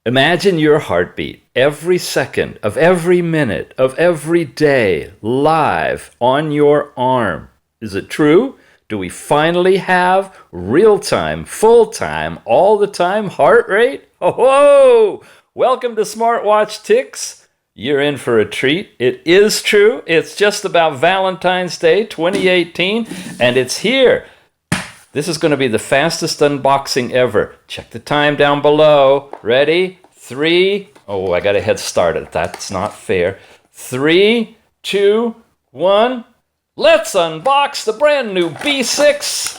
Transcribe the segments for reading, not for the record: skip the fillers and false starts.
Imagine your heartbeat every second of every minute of every day live on your arm. Is it true? Do we finally have real-time, full-time, all-the-time heart rate? Whoa! Welcome to SmartWatch Ticks. You're in for a treat. It is true. It's just about Valentine's Day 2018, and it's here. This is going to be the fastest unboxing ever. Check the time down below. Ready? 3. Oh, I got a head start. That's not fair. 3, 2, 1. Let's unbox the brand new B6.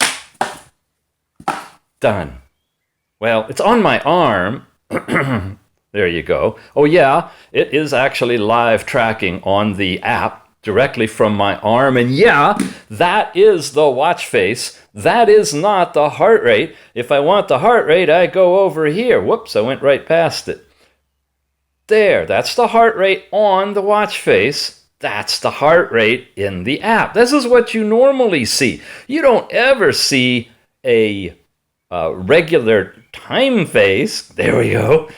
Done. Well, it's on my arm. There you go. Oh yeah, it is actually live tracking on the app directly from my arm. And yeah, that is the watch face. That is not the heart rate. If I want the heart rate, I go over here. Whoops, I went right past it. There, that's the heart rate on the watch face. That's the heart rate in the app. This is what you normally see. You don't ever see a regular time face, there we go,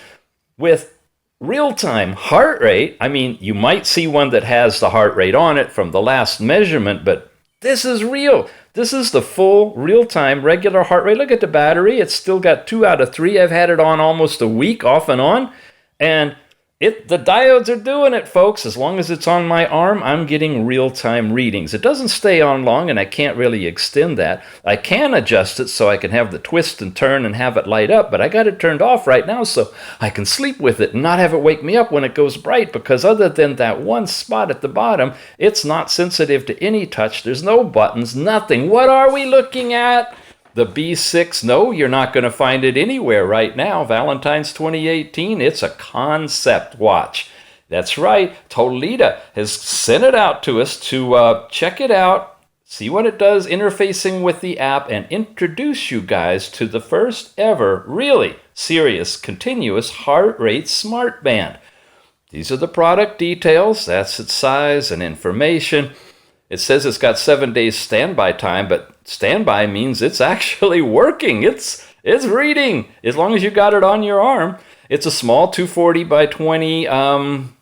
with real-time heart rate. I mean, you might see one that has the heart rate on it from the last measurement, but this is real. This is the full real-time regular heart rate. Look at the battery. It's still got 2 out of 3. I've had it on almost a week off and on, and the diodes are doing it, folks. As long as it's on my arm, I'm getting real-time readings. It doesn't stay on long, and I can't really extend that. I can adjust it so I can have the twist and turn and have it light up, but I got it turned off right now so I can sleep with it and not have it wake me up when it goes bright, because other than that one spot at the bottom, it's not sensitive to any touch. There's no buttons, nothing. What are we looking at? The B6, no, you're not going to find it anywhere right now. Valentine's 2018, it's a concept watch. That's right, Toledatech has sent it out to us to check it out, see what it does interfacing with the app, and introduce you guys to the first ever really serious continuous heart rate smartband. These are the product details. That's its size and information. It says it's got 7 days standby time, but standby means it's actually working. It's reading as long as you got it on your arm. It's a small 240 by 20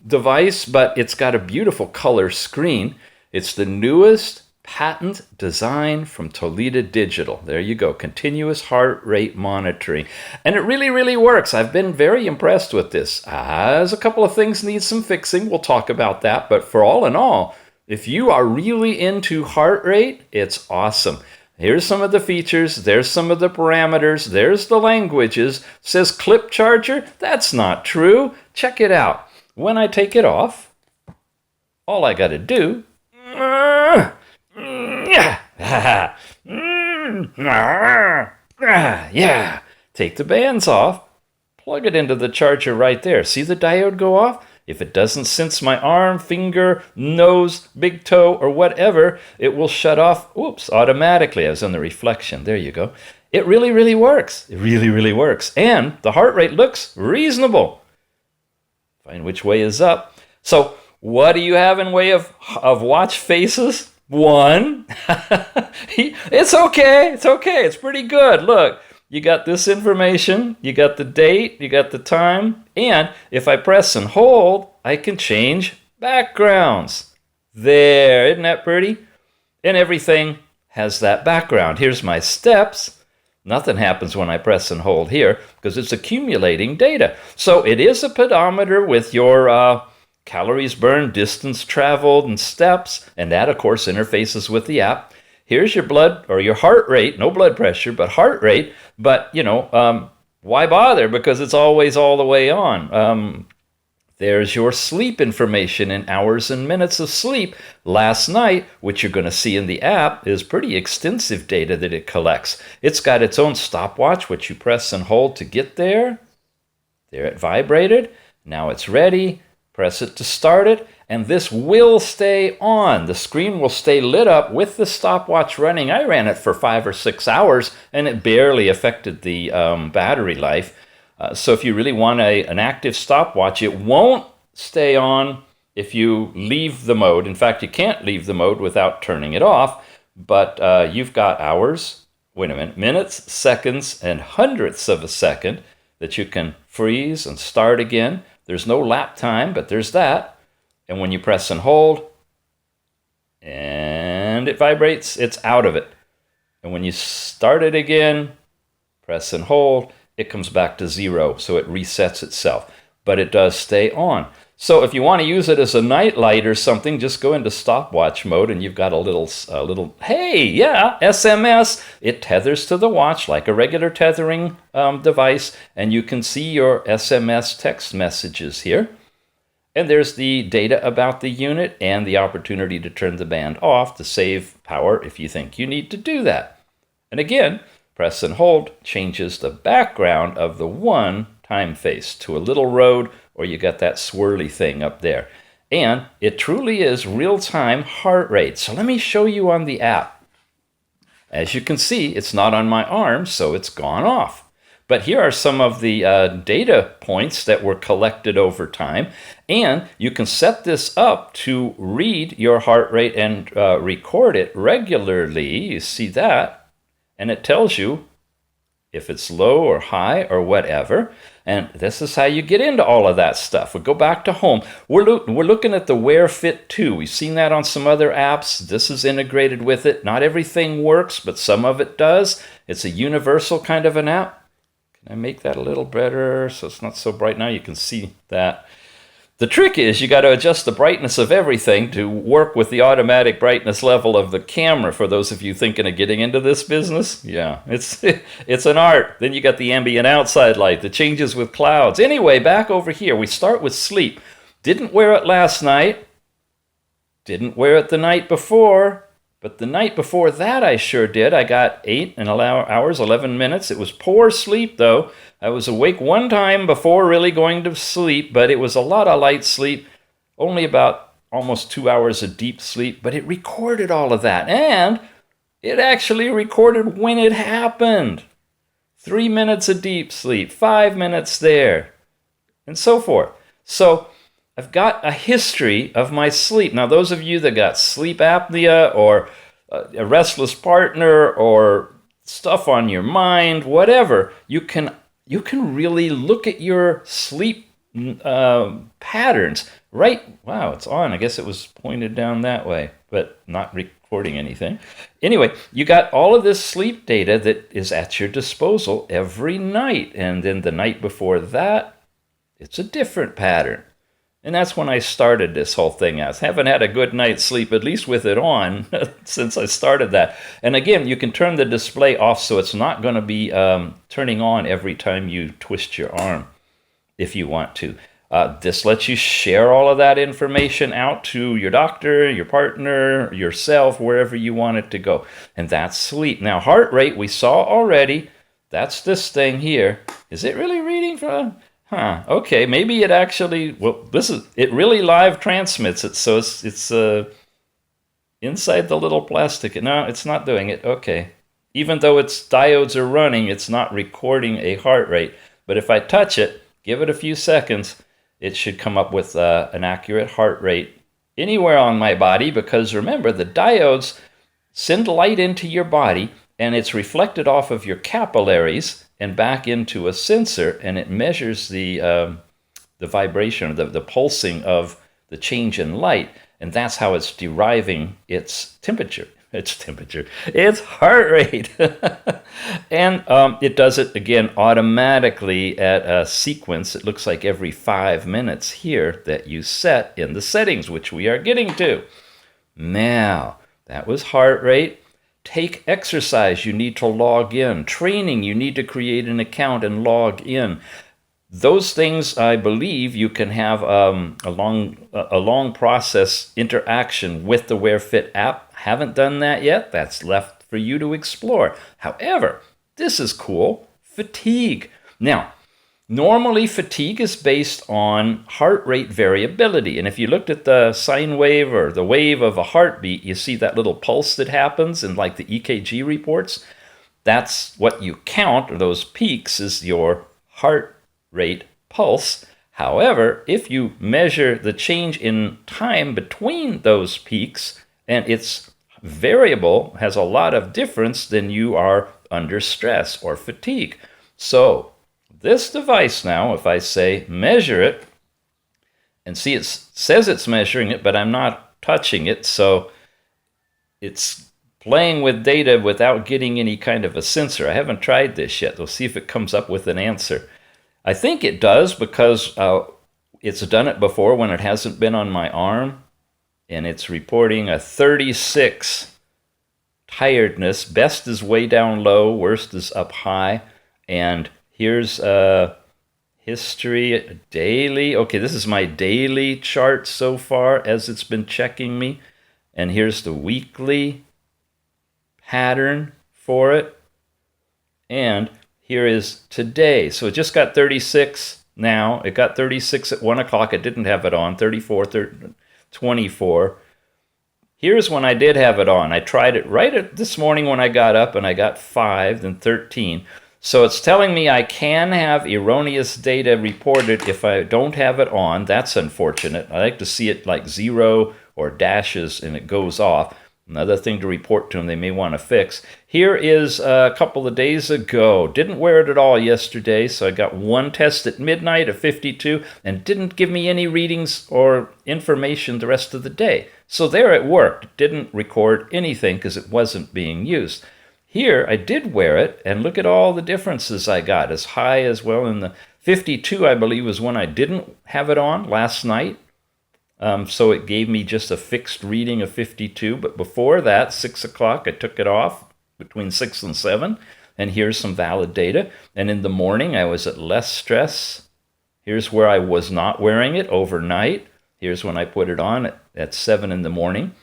device, but it's got a beautiful color screen. It's the newest patent design from Toledatech Digital. There you go, continuous heart rate monitoring. And it really, really works. I've been very impressed with this. As a couple of things need some fixing. We'll talk about that, but for all in all, if you are really into heart rate, it's awesome. Here's some of the features. There's some of the parameters. There's the languages. It says clip charger. That's not true. Check it out. When I take it off, all I got to do, take the bands off, plug it into the charger right there. See the diode go off? If it doesn't sense my arm, finger, nose, big toe, or whatever, it will shut off, automatically. I was on the reflection. There you go. It really, really works. It really, really works. And the heart rate looks reasonable. Find which way is up. So what do you have in way of watch faces? 1. It's okay. It's okay. It's pretty good. Look. You got this information, you got the date, you got the time, and if I press and hold, I can change backgrounds. There, isn't that pretty? And everything has that background. Here's my steps. Nothing happens when I press and hold here because it's accumulating data. So it is a pedometer with your calories burned, distance traveled, and steps, and that, of course, interfaces with the app. Here's your blood or your heart rate, no blood pressure, but heart rate. But, why bother? Because it's always all the way on. There's your sleep information in hours and minutes of sleep. Last night, which you're going to see in the app, is pretty extensive data that it collects. It's got its own stopwatch, which you press and hold to get there. There it vibrated. Now it's ready. Press it to start it. And this will stay on. The screen will stay lit up with the stopwatch running. I ran it for 5 or 6 hours, and it barely affected the battery life. So if you really want an active stopwatch, it won't stay on if you leave the mode. In fact, you can't leave the mode without turning it off. But you've got hours, minutes, seconds, and hundredths of a second that you can freeze and start again. There's no lap time, but there's that. And when you press and hold, and it vibrates, it's out of it. And when you start it again, press and hold, it comes back to 0, so it resets itself. But it does stay on. So if you want to use it as a night light or something, just go into stopwatch mode and you've got a little, hey, yeah, SMS. It tethers to the watch like a regular tethering device, and you can see your SMS text messages here. And there's the data about the unit and the opportunity to turn the band off to save power if you think you need to do that. And again, press and hold changes the background of the one time face to a little road, or you got that swirly thing up there. And it truly is real-time heart rate. So let me show you on the app. As you can see, it's not on my arm, so it's gone off. But here are some of the data points that were collected over time. And you can set this up to read your heart rate and record it regularly. You see that? And it tells you if it's low or high or whatever. And this is how you get into all of that stuff. We'll go back to home. We're looking at the WearFit 2. We've seen that on some other apps. This is integrated with it. Not everything works, but some of it does. It's a universal kind of an app. Can I make that a little better so it's not so bright now? You can see that. The trick is you got to adjust the brightness of everything to work with the automatic brightness level of the camera. For those of you thinking of getting into this business, yeah, it's an art. Then you got the ambient outside light, the changes with clouds. Anyway, back over here, we start with sleep. Didn't wear it last night. Didn't wear it the night before. But the night before that, I sure did. I got 8 hours, 11 minutes. It was poor sleep, though. I was awake one time before really going to sleep, but it was a lot of light sleep, only about almost 2 hours of deep sleep. But it recorded all of that, and it actually recorded when it happened. 3 minutes of deep sleep, 5 minutes there, and so forth. So I've got a history of my sleep. Now, those of you that got sleep apnea or a restless partner or stuff on your mind, whatever, you can really look at your sleep patterns. Right? Wow, it's on. I guess it was pointed down that way, but not recording anything. Anyway, you got all of this sleep data that is at your disposal every night. And then the night before that, it's a different pattern. And that's when I started this whole thing. I haven't had a good night's sleep, at least with it on, since I started that. And again, you can turn the display off so it's not going to be turning on every time you twist your arm if you want to. This lets you share all of that information out to your doctor, your partner, yourself, wherever you want it to go. And that's sleep. Now, heart rate, we saw already. That's this thing here. Is it really reading from... Okay, maybe it actually, it really live transmits it, so it's inside the little plastic. No, it's not doing it. Okay. Even though its diodes are running, it's not recording a heart rate. But if I touch it, give it a few seconds, it should come up with an accurate heart rate anywhere on my body, because remember, the diodes send light into your body, and it's reflected off of your capillaries and back into a sensor, and it measures the vibration, the pulsing of the change in light, and that's how it's deriving its temperature. Its heart rate. And it does it, again, automatically at a sequence. It looks like every 5 minutes here that you set in the settings, which we are getting to. Now, that was heart rate. Take exercise, you need to log in. Training, you need to create an account and log in. Those things, I believe, you can have a long process interaction with the WearFit app. Haven't done that yet. That's left for you to explore. However, this is cool. Fatigue. Now, normally fatigue is based on heart rate variability. And if you looked at the sine wave or the wave of a heartbeat, you see that little pulse that happens in like the EKG reports. That's what you count, or those peaks, is your heart rate pulse. However, if you measure the change in time between those peaks, and it's variable, has a lot of difference, then you are under stress or fatigue. So this device now, if I say measure it, and see it says it's measuring it, but I'm not touching it, so it's playing with data without getting any kind of a sensor. I haven't tried this yet. We'll see if it comes up with an answer. I think it does because it's done it before when it hasn't been on my arm, and it's reporting a 36 tiredness. Best is way down low, worst is up high. And here's history, daily. Okay, this is my daily chart so far as it's been checking me. And here's the weekly pattern for it. And here is today. So it just got 36 now. It got 36 at 1 o'clock. It didn't have it on. 34, 24. Here's when I did have it on. I tried it this morning when I got up, and I got 5, then 13. So it's telling me I can have erroneous data reported if I don't have it on. That's unfortunate. I like to see it like 0 or dashes and it goes off. Another thing to report to them they may want to fix. Here is a couple of days ago. Didn't wear it at all yesterday, so I got one test at midnight of 52 and didn't give me any readings or information the rest of the day. So there it worked. Didn't record anything because it wasn't being used. Here I did wear it, and look at all the differences I got. As high as well in the 52, I believe, was when I didn't have it on last night. So it gave me just a fixed reading of 52. But before that, 6 o'clock, I took it off between 6 and 7. And here's some valid data. And in the morning, I was at less stress. Here's where I was not wearing it overnight. Here's when I put it on at 7 in the morning.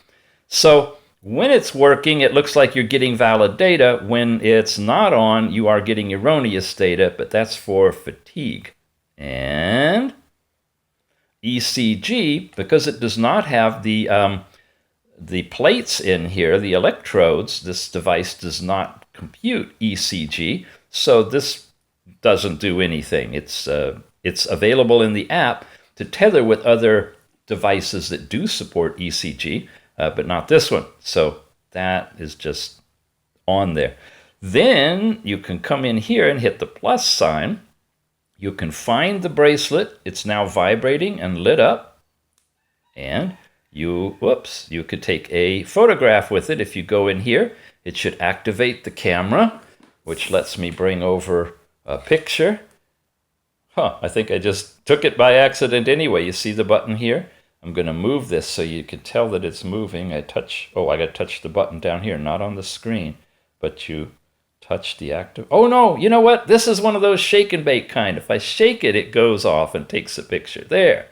So when it's working, it looks like you're getting valid data. When it's not on, you are getting erroneous data, but that's for fatigue. And ECG, because it does not have the plates in here, the electrodes, this device does not compute ECG, so this doesn't do anything. It's available in the app to tether with other devices that do support ECG, but not this one. So that is just on there. Then you can come in here and hit the plus sign. You can find the bracelet. It's now vibrating and lit up. And you could take a photograph with it. If you go in here, it should activate the camera, which lets me bring over a picture. I think I just took it by accident anyway. You see the button here? I'm going to move this so you can tell that it's moving. I got to touch the button down here, not on the screen, but you touch the active. Oh no, you know what? This is one of those shake and bake kind. If I shake it, it goes off and takes a picture. There.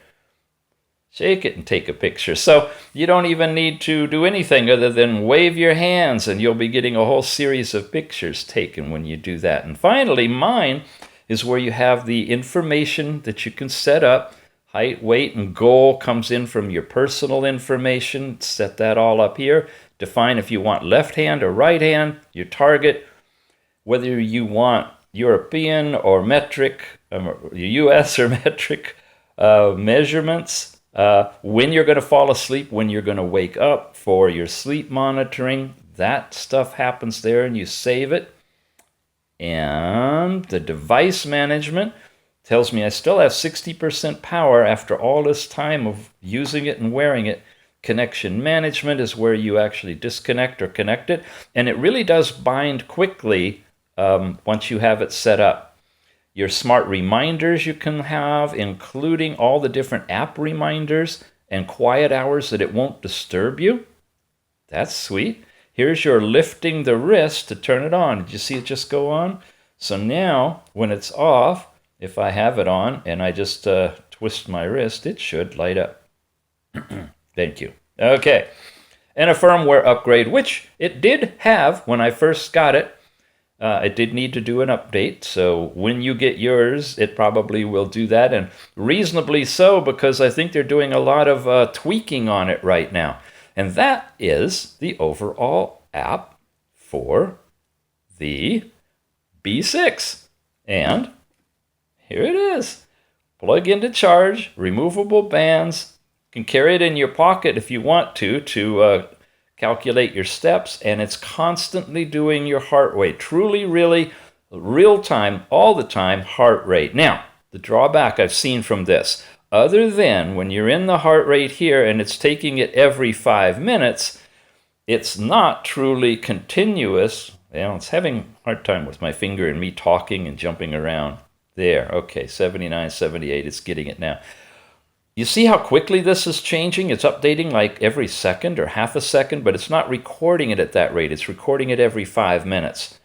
Shake it and take a picture. So you don't even need to do anything other than wave your hands, and you'll be getting a whole series of pictures taken when you do that. And finally, mine is where you have the information that you can set up. Height, weight, and goal comes in from your personal information. Set that all up here. Define if you want left hand or right hand, your target, whether you want European or metric, US or metric measurements, when you're going to fall asleep, when you're going to wake up for your sleep monitoring. That stuff happens there, and you save it. And the device management tells me I still have 60% power after all this time of using it and wearing it. Connection management is where you actually disconnect or connect it. And it really does bind quickly once you have it set up. Your smart reminders you can have, including all the different app reminders and quiet hours that it won't disturb you. That's sweet. Here's your lifting the wrist to turn it on. Did you see it just go on? So now, when it's off, if I have it on and I just twist my wrist, it should light up. Thank you. Okay. And a firmware upgrade, which it did have when I first got it. It did need to do an update. So when you get yours, it probably will do that. And reasonably so, because I think they're doing a lot of tweaking on it right now. And that is the overall app for the B6. And here it is. Plug in to charge, removable bands. You can carry it in your pocket if you want to calculate your steps, and it's constantly doing your heart rate. Truly, really real-time, all the time heart rate. Now, the drawback I've seen from this, other than when you're in the heart rate here and it's taking it every 5 minutes, it's not truly continuous. It's having a hard time with my finger and me talking and jumping around. There, okay, 79, 78, it's getting it now. You see how quickly this is changing? It's updating like every second or half a second, but it's not recording it at that rate. It's recording it every 5 minutes.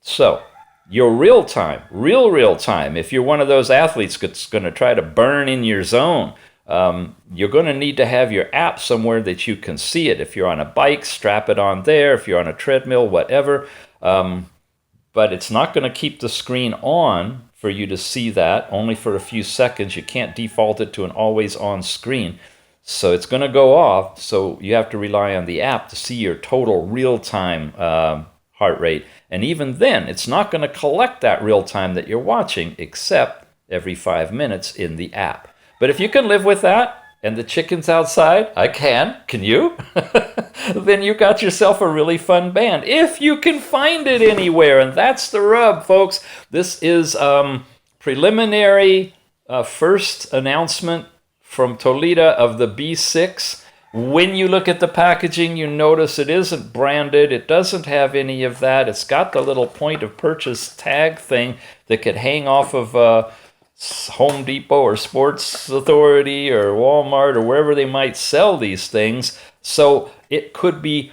So, your real time, real time, if you're one of those athletes that's going to try to burn in your zone, you're going to need to have your app somewhere that you can see it. If you're on a bike, strap it on there. If you're on a treadmill, whatever. But it's not going to keep the screen on for you to see that, only for a few seconds. You can't default it to an always on screen. So it's going to go off, so you have to rely on the app to see your total real-time heart rate. And even then, it's not going to collect that real time that you're watching, except every 5 minutes in the app. But if you can live with that, and the chicken's outside, I can you? Then you got yourself a really fun band, if you can find it anywhere. And that's the rub, folks. This is preliminary first announcement from Toledo of the B6. When you look at the packaging, you notice it isn't branded. It doesn't have any of that. It's got the little point of purchase tag thing that could hang off of Home Depot or Sports Authority or Walmart or wherever they might sell these things. So it could be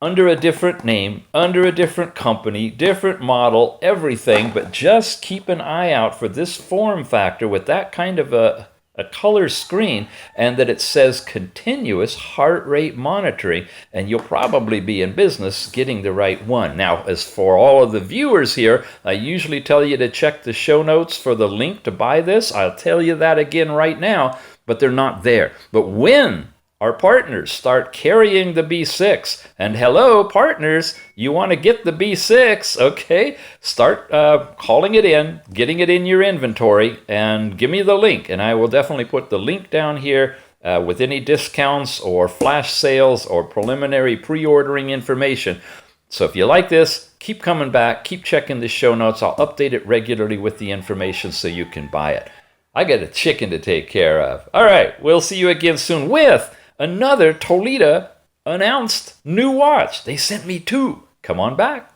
under a different name, under a different company, different model, everything, but just keep an eye out for this form factor with that kind of a color screen, and that it says continuous heart rate monitoring, and you'll probably be in business getting the right one. Now, as for all of the viewers here, I usually tell you to check the show notes for the link to buy this. I'll tell you that again right now, but they're not there. But when our partners start carrying the B6, and hello, partners, you want to get the B6, okay? Start calling it in, getting it in your inventory, and give me the link, and I will definitely put the link down here with any discounts or flash sales or preliminary pre-ordering information. So if you like this, keep coming back, keep checking the show notes. I'll update it regularly with the information so you can buy it. I got a chicken to take care of. All right, we'll see you again soon with another Toledo announced new watch. They sent me two. Come on back.